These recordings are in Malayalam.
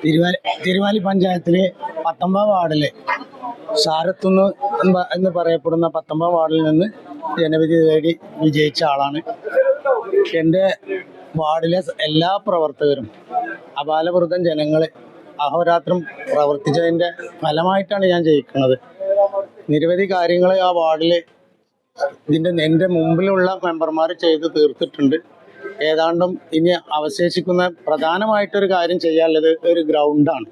തിരുവാലി പഞ്ചായത്തിലെ 19 വാർഡിലെ ശാരത്തുന്ന് എന്ന് പറയപ്പെടുന്ന 19 വാർഡിൽ നിന്ന് ജനവിധി തേടി വിജയിച്ച ആളാണ്. എൻ്റെ വാർഡിലെ എല്ലാ പ്രവർത്തകരും അപാലവൃതം ജനങ്ങൾ അഹോരാത്രം പ്രവർത്തിച്ചതിൻ്റെ ഫലമായിട്ടാണ് ഞാൻ ജയിക്കുന്നത്. നിരവധി കാര്യങ്ങൾ ആ വാർഡിൽ എൻ്റെ മുമ്പിലുള്ള മെമ്പർമാർ ചെയ്ത് തീർത്തിട്ടുണ്ട്. ഏതാണ്ടും ഇനി അവശേഷിക്കുന്ന പ്രധാനമായിട്ടൊരു കാര്യം ചെയ്യാനുള്ളത് ഒരു ഗ്രൗണ്ടാണ്.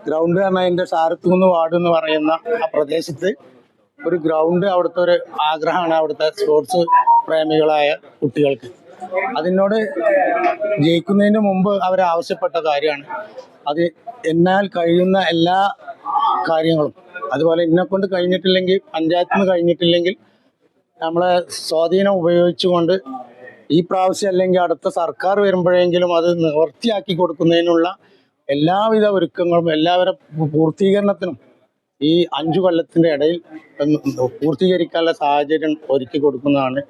ഗ്രൗണ്ട് പറഞ്ഞാൽ എൻ്റെ ശാരത്തുന്ന് വാർഡ് എന്ന് പറയുന്ന ആ പ്രദേശത്ത് ഒരു ഗ്രൗണ്ട് അവിടുത്തെ ഒരു ആഗ്രഹമാണ്, അവിടുത്തെ സ്പോർട്സ് പ്രേമികളായ കുട്ടികൾക്ക്. അതിനോട് ജയിക്കുന്നതിന് മുമ്പ് അവരാവശ്യപ്പെട്ട കാര്യമാണ്. അത് എന്നാൽ കഴിയുന്ന എല്ലാ കാര്യങ്ങളും, അതുപോലെ എന്നെക്കൊണ്ട് കഴിഞ്ഞിട്ടില്ലെങ്കിൽ, പഞ്ചായത്തിൽ നിന്ന് കഴിഞ്ഞിട്ടില്ലെങ്കിൽ നമ്മളെ സ്വാധീനം ഉപയോഗിച്ചുകൊണ്ട് ഈ പ്രാവശ്യം അല്ലെങ്കിൽ അടുത്ത സർക്കാർ വരുമ്പോഴെങ്കിലും അത് നിവൃത്തിയാക്കി കൊടുക്കുന്നതിനുള്ള എല്ലാവിധ ഒരുക്കങ്ങളും എല്ലാവരും പൂർത്തീകരണത്തിനും ഈ 5 കൊല്ലത്തിൻ്റെ ഇടയിൽ പൂർത്തീകരിക്കാനുള്ള സാഹചര്യം ഒരുക്കി കൊടുക്കുന്നതാണ്.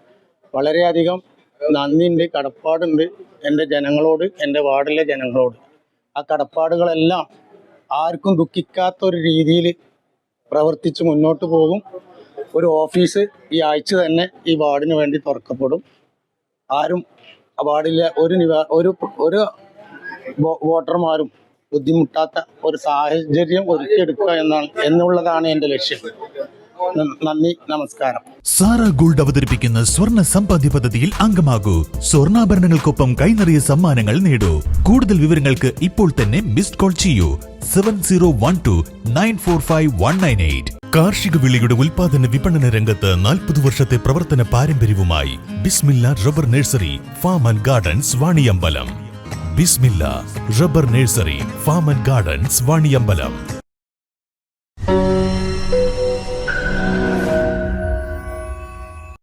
വളരെയധികം നന്ദിയുണ്ട്, കടപ്പാടുണ്ട് എൻ്റെ ജനങ്ങളോട്, എൻ്റെ വാർഡിലെ ജനങ്ങളോട്. ആ കടപ്പാടുകളെല്ലാം ആർക്കും ദുഃഖിക്കാത്ത ഒരു രീതിയിൽ പ്രവർത്തിച്ച് മുന്നോട്ട് പോകും. ഒരു ഓഫീസ് ഈ ആഴ്ച തന്നെ ഈ വാർഡിന് വേണ്ടി തുറക്കപ്പെടും. ആരും വാർഡിലെ ഒരു വോട്ടർമാരും ബുദ്ധിമുട്ടാത്ത ഒരു സാഹചര്യം ഒരുക്കിയെടുക്കുക എന്നുള്ളതാണ് എൻ്റെ ലക്ഷ്യം. നന്ദി, നമസ്കാരം. സാറ ഗോൾഡ് അവതരിപ്പിക്കുന്ന സ്വർണ്ണ സമ്പാദ്യ പദ്ധതിയിൽ അംഗമാകൂ. സ്വർണ്ണാഭരണങ്ങൾക്കൊപ്പം കൈനിറിയ സമ്മാനങ്ങൾ നേടൂ. കൂടുതൽ വിവരങ്ങൾക്ക് ഇപ്പോൾ തന്നെ മിസ്ഡ് കോൾ ചെയ്യൂ 7012945198. കാർഷിക വിളയുടെ ഉൽപാദന വിപണന രംഗത്ത് 40 വർഷത്തെ പ്രവർത്തന പാരമ്പര്യവുമായി Bismilla rubber nursery farm and gardens Vaniyambalam. Bismilla rubber nursery farm and gardens Vaniyambalam.